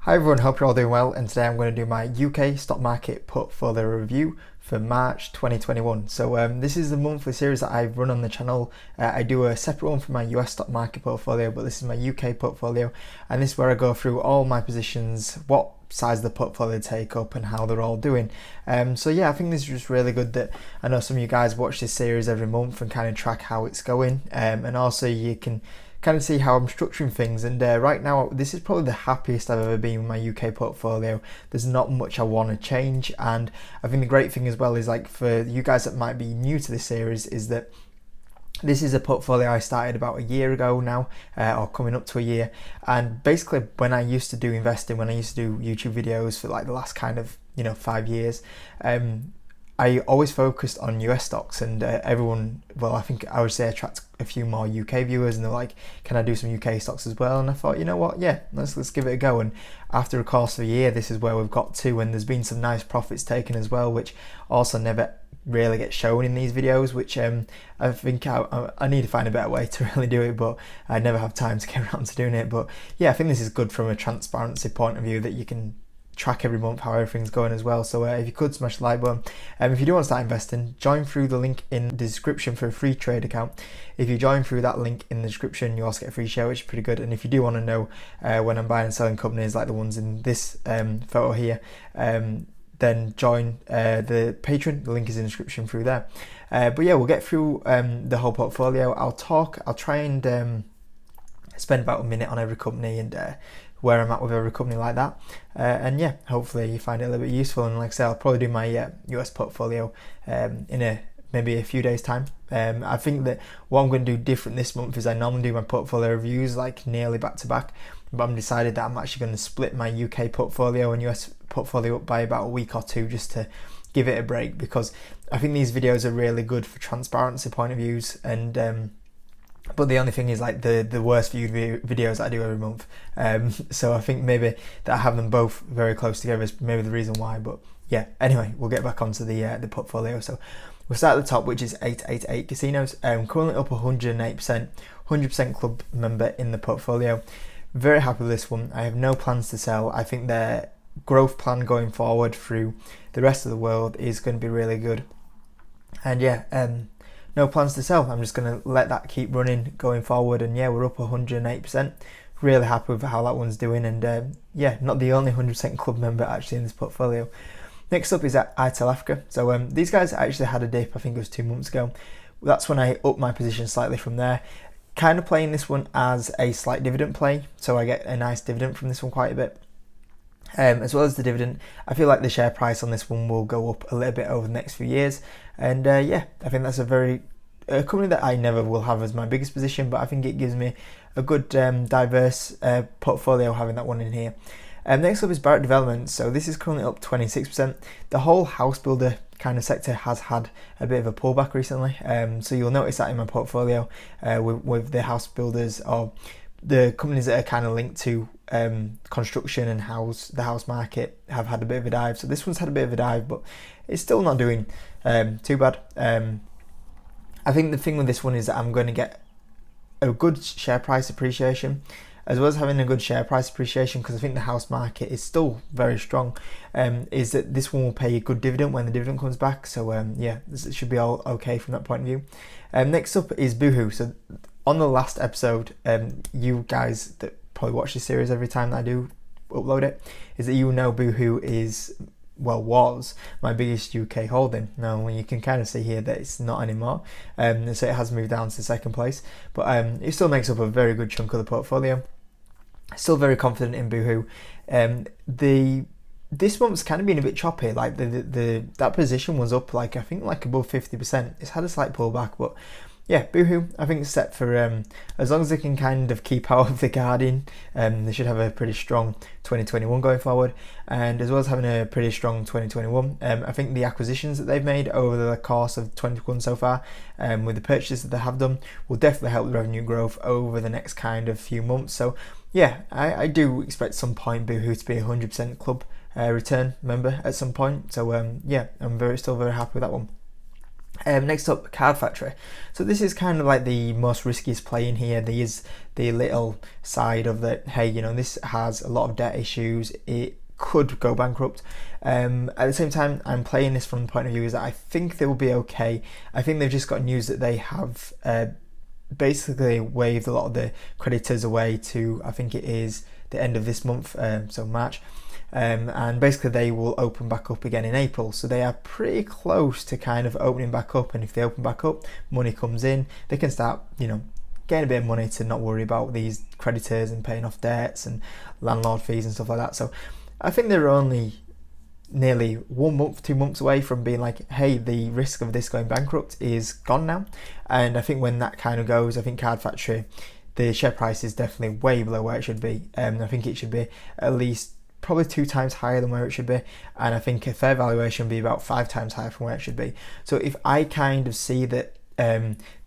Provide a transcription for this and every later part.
Hi everyone, hope you're all doing well, and today I'm going to do my UK stock market portfolio review for March 2021. So this is the monthly series that I've run on the channel. I do a separate one for my US stock market portfolio, but this is my UK portfolio, and this is where I go through all my positions, what size of the portfolio take up and how they're all doing. So yeah, I think this is just really good that I know some of you guys watch this series every month and kind of track how it's going, and also you can kind of see how I'm structuring things. And right now this is probably the happiest I've ever been with my UK portfolio. There's not much I want to change, and I think the great thing as well is, like, for you guys that might be new to this series, is that this is a portfolio I started about a year ago now, or coming up to a year. And basically when I used to do investing, when I used to do YouTube videos for like the last kind of 5 years, I always focused on US stocks, and everyone, well, I think I would say attract a few more UK viewers, and they're like, can I do some UK stocks as well? And I thought, you know what, yeah, let's give it a go. And after a course of a year, this is where we've got to, and there's been some nice profits taken as well, which also never really get shown in these videos, which I think I need to find a better way to really do it, but I never have time to get around to doing it. But yeah, I think this is good from a transparency point of view, that you can track every month how everything's going as well. So if you could smash the like button, if you do want to start investing, join through the link in the description for a free trade account. If you join through that link in the description, you also get a free share, which is pretty good. And if you do want to know when I'm buying and selling companies like the ones in this photo here, then join the Patreon. The link is in the description through there. But yeah, we'll get through the whole portfolio. I'll try and spend about a minute on every company and where I'm at with every company like that, and yeah, hopefully you find it a little bit useful. And like I say, I'll probably do my US portfolio in maybe a few days time. I think that what I'm going to do different this month is I normally do my portfolio reviews like nearly back to back, but I'm decided that I'm actually going to split my UK portfolio and US portfolio up by about a week or two, just to give it a break, because I think these videos are really good for transparency point of views. And but the only thing is, like, the worst viewed videos that I do every month. So I think maybe that I have them both very close together is maybe the reason why. But yeah, anyway, we'll get back onto the portfolio. So we'll start at the top, which is 888 Casinos. Currently up 108%, 100% club member in the portfolio. Very happy with this one. I have no plans to sell. I think their growth plan going forward through the rest of the world is going to be really good. And yeah, no plans to sell. I'm just going to let that keep running going forward. And yeah, we're up 108%. Really happy with how that one's doing. And yeah, not the only 100% club member actually in this portfolio. Next up is Untitled Africa. So these guys actually had a dip, I think it was 2 months ago. That's when I upped my position slightly from there. Kind of playing this one as a slight dividend play. So I get a nice dividend from this one quite a bit. As well as the dividend, I feel like the share price on this one will go up a little bit over the next few years. And yeah, I think that's a company that I never will have as my biggest position, but I think it gives me a good diverse portfolio having that one in here. Next up is Barratt Development. So this is currently up 26%. The whole house builder kind of sector has had a bit of a pullback recently. So you'll notice that in my portfolio with the house builders, or the companies that are kind of linked to construction and the house market, have had a bit of a dive. So this one's had a bit of a dive, but it's still not doing too bad. I think the thing with this one is that I'm going to get a good share price appreciation, as well as having a good share price appreciation, because I think the house market is still very strong. Is that this one will pay a good dividend when the dividend comes back. So yeah, this should be all okay from that point of view. Next up is Boohoo. So on the last episode, you guys that probably watch this series every time that I do upload it, is that Boohoo was my biggest UK holding. Now you can kind of see here that it's not anymore, so it has moved down to second place, but it still makes up a very good chunk of the portfolio. Still very confident in Boohoo. This month's kind of been a bit choppy. Like that position was up I think above 50%. It's had a slight pullback, but yeah, Boohoo, I think, is set for, as long as they can kind of keep out of the Guardian, they should have a pretty strong 2021 going forward. And as well as having a pretty strong 2021, I think the acquisitions that they've made over the course of 2021 so far, with the purchases that they have done, will definitely help the revenue growth over the next kind of few months. So yeah, I do expect some point Boohoo to be a 100% club return member at some point. So yeah, I'm still very happy with that one. Next up, Card Factory. So this is kind of like the most riskiest play in here. There is the little side of that, hey, this has a lot of debt issues. It could go bankrupt. At the same time, I'm playing this from the point of view is that I think they will be okay. I think they've just got news that they have basically waived a lot of the creditors away to, I think it is the end of this month, so March. And basically they will open back up again in April, so they are pretty close to kind of opening back up. And if they open back up, money comes in, they can start getting a bit of money to not worry about these creditors and paying off debts and landlord fees and stuff like that. So I think they're only nearly 1 month, 2 months away from being like, hey, the risk of this going bankrupt is gone now. And I think when that kind of goes, I think Card Factory, the share price is definitely way below where it should be. I think it should be at least probably 2 times higher than where it should be, and I think a fair valuation would be about 5 times higher from where it should be. So if I kind of see that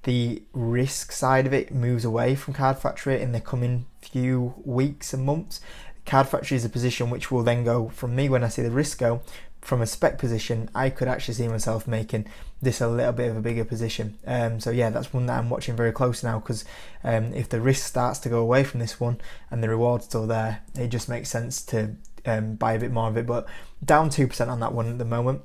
the risk side of it moves away from Card Factory in the coming few weeks and months, Card Factory is a position which will then go from me when I see the risk go. From a spec position, I could actually see myself making this a little bit of a bigger position. So yeah, that's one that I'm watching very close now, because if the risk starts to go away from this one and the reward's still there, it just makes sense to buy a bit more of it. But down 2% on that one at the moment.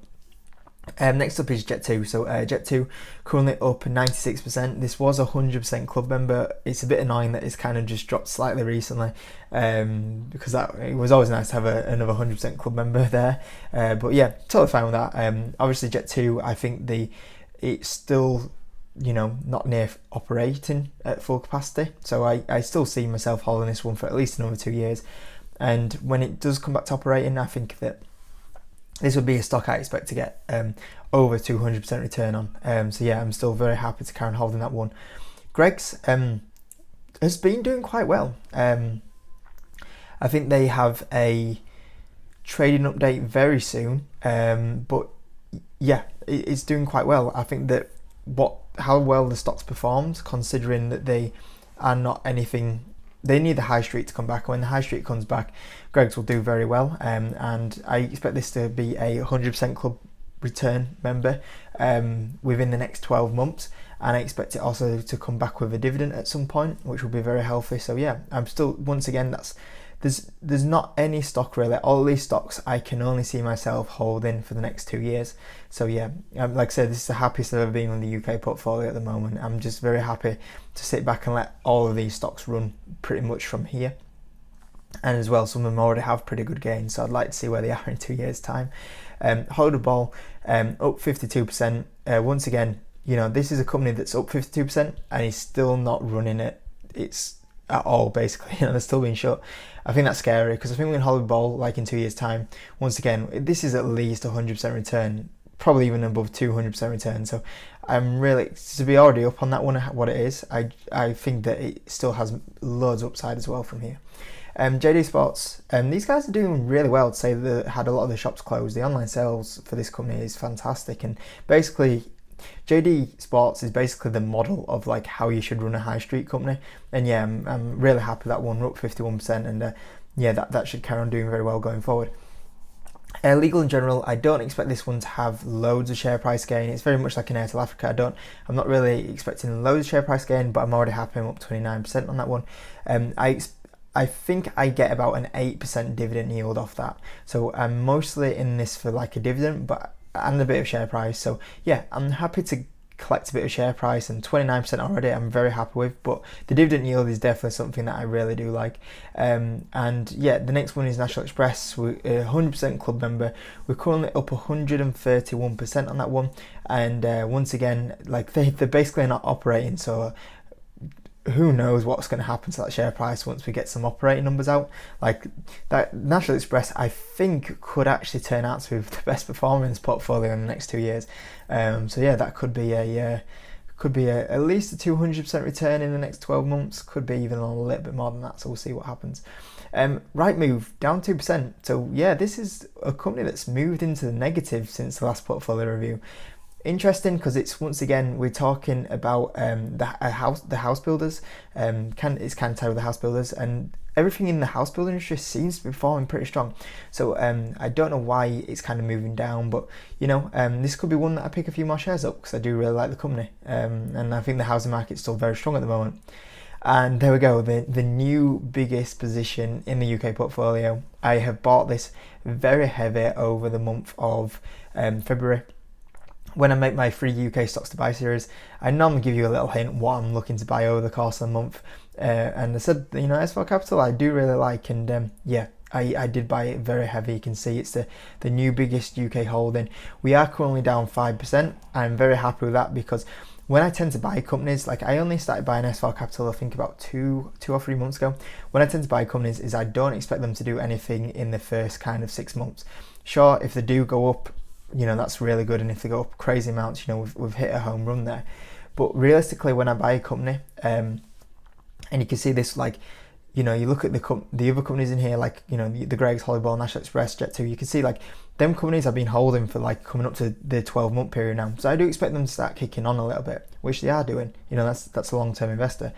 Next up is Jet2. So Jet2 currently up 96%. This was a 100% club member. It's a bit annoying that it's kind of just dropped slightly recently, because it was always nice to have another 100% club member there. But yeah, totally fine with that. Obviously Jet2, I think it's still not near operating at full capacity. So I still see myself holding this one for at least another 2 years. And when it does come back to operating, I think that this would be a stock I expect to get over 200% return on. So yeah, I'm still very happy to carry on holding that one. Greggs has been doing quite well. I think they have a trading update very soon. But yeah, it's doing quite well. I think that how well the stock's performed, considering that they are not anything. They need the high street to come back. When the high street comes back, Greggs will do very well. And I expect this to be a 100% club return member within the next 12 months. And I expect it also to come back with a dividend at some point, which will be very healthy. So yeah, I'm still, once again, there's not any stock really. All these stocks I can only see myself holding for the next 2 years. So yeah, like I said, this is the happiest I've ever been on the UK portfolio at the moment. I'm just very happy to sit back and let all of these stocks run pretty much from here. And as well, some of them already have pretty good gains, so I'd like to see where they are in 2 years' time. Holder Ball up 52%. Once again, this is a company that's up 52% and is still not running it's at all, basically. They're still being shut. I think that's scary, because I think when Holder Ball, like in 2 years' time, once again, this is at least 100% return, probably even above 200% return. So I'm really, to be already up on that one, what it is, I think that it still has loads of upside as well from here. JD Sports, these guys are doing really well. To say that they had a lot of the shops closed, the online sales for this company is fantastic, and basically JD Sports is basically the model of like how you should run a high street company. And yeah, I'm really happy that one. We're up 51%, and yeah, that should carry on doing very well going forward. Legal & General, I don't expect this one to have loads of share price gain. It's very much like an Airtel Africa. I'm not really expecting loads of share price gain, but I'm already happy. I'm up 29% on that one. I think I get about an 8% dividend yield off that. So I'm mostly in this for like a dividend, and a bit of share price. So yeah, I'm happy to collect a bit of share price, and 29% already I'm very happy with, but the dividend yield is definitely something that I really do like. And yeah, the next one is National Express. We're a 100% club member. We're currently up 131% on that one, and once again, like they're basically not operating, so who knows what's going to happen to that share price once we get some operating numbers out. Like that National Express, I think, could actually turn out to be the best performer in this portfolio in the next 2 years. So yeah, that could be at least a 200% return in the next 12 months. Could be even a little bit more than that. So we'll see what happens. Rightmove down 2%. So yeah, this is a company that's moved into the negative since the last portfolio review. interesting because it's, once again, we're talking about the house builders. It's kind of tied with the house builders, and everything in the house building industry seems to be performing pretty strong. So I don't know why it's kind of moving down, but this could be one that I pick a few more shares up because I do really like the company, and I think the housing market's still very strong at the moment. And there we go, the new biggest position in the UK portfolio. I have bought this very heavy over the month of February. When I make my free UK stocks to buy series, I normally give you a little hint what I'm looking to buy over the course of the month. And I said, S4 Capital I do really like, and I did buy it very heavy. You can see it's the new biggest UK holding. We are currently down 5%. I'm very happy with that because when I tend to buy companies, like I only started buying S4 Capital I think about two or 3 months ago. When I tend to buy companies is I don't expect them to do anything in the first kind of 6 months. Sure, if they do go up, that's really good, and if they go up crazy amounts, we've hit a home run there. But realistically, when I buy a company, and you can see this, like, you look at the other companies in here, like, the Greggs, Hollyball, National Express, Jet2, you can see, like, them companies I've been holding for, like, coming up to the 12-month period now. So I do expect them to start kicking on a little bit, which they are doing. That's a long-term investor.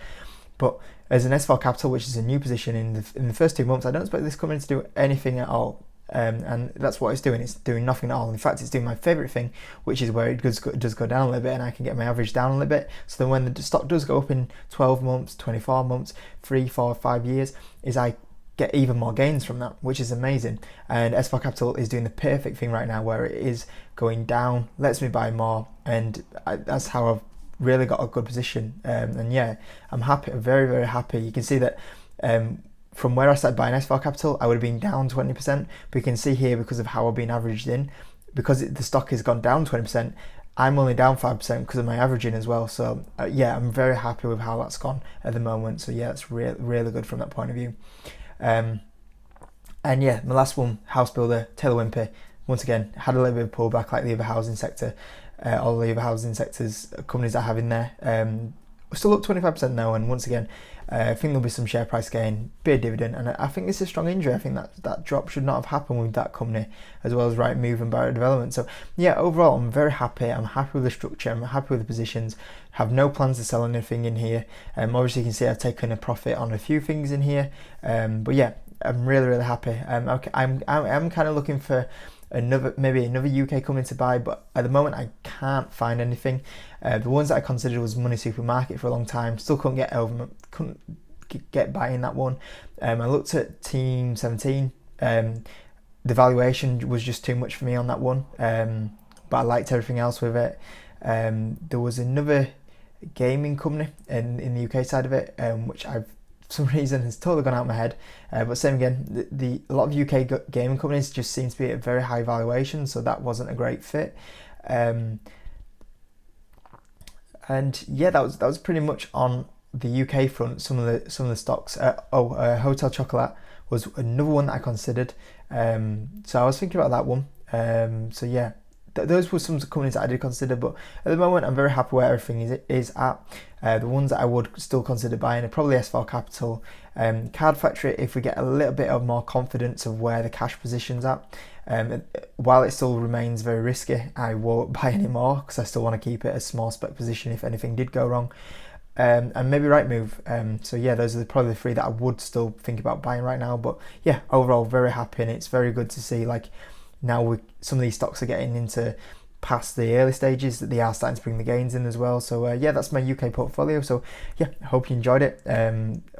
But as an S4 Capital, which is a new position in the first 2 months, I don't expect this company to do anything at all. And that's what it's doing. It's doing nothing at all. In fact, it's doing my favourite thing, which is where it does go down a little bit, and I can get my average down a little bit. So then when the stock does go up in 12 months, 24 months, 3, 4, 5 years, is I get even more gains from that, which is amazing. And S4 Capital is doing the perfect thing right now, where it is going down, lets me buy more, and that's how I've really got a good position. And yeah, I'm happy, very, very happy. You can see that from where I started buying S4 Capital, I would have been down 20%. But you can see here, because of how I've been averaged in, because the stock has gone down 20%, I'm only down 5% because of my averaging as well. So yeah, I'm very happy with how that's gone at the moment. So yeah, it's really, really good from that point of view. And yeah, my last one, house builder, Taylor Wimpey. Once again, had a little bit of pullback like the other housing sector. All the other housing sectors, companies I have in there. We're still up 25% now, and once again, I think there'll be some share price gain, bit of dividend, and I think this is a strong injury. I think that drop should not have happened with that company, as well as Rightmove and Barrett Development. So yeah, overall, I'm very happy. I'm happy with the structure. I'm happy with the positions. Have no plans to sell anything in here. Obviously, you can see I've taken a profit on a few things in here. But yeah, I'm really, really happy. Okay, I'm kind of looking for maybe another UK company to buy, but at the moment I can't find anything. The ones that I considered was Money Supermarket for a long time. Still couldn't get buying that one. I looked at Team 17. The valuation was just too much for me on that one, but I liked everything else with it. There was another gaming company in the UK side of it, which I've, for some reason, has totally gone out of my head. But same again, a lot of UK gaming companies just seem to be at a very high valuation, so that wasn't a great fit. And yeah, that was pretty much on the UK front. Some of the stocks. Hotel Chocolat was another one that I considered. So I was thinking about that one. So yeah, those were some companies that I did consider, but at the moment I'm very happy where everything is at. The ones that I would still consider buying are probably S4 Capital, Card Factory, if we get a little bit of more confidence of where the cash position's at. While it still remains very risky, I won't buy any more because I still want to keep it a small spec position if anything did go wrong. And maybe Rightmove. So yeah, those are probably the three that I would still think about buying right now. But yeah, overall very happy, and it's very good to see, like, now some of these stocks are getting into past the early stages, that they are starting to bring the gains in as well. So yeah, that's my UK portfolio. So yeah, I hope you enjoyed it.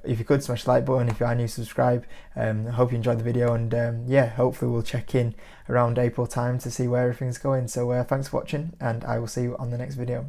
If you could, smash the like button. If you are new, subscribe. I hope you enjoyed the video, and yeah, hopefully we'll check in around April time to see where everything's going. So thanks for watching, and I will see you on the next video.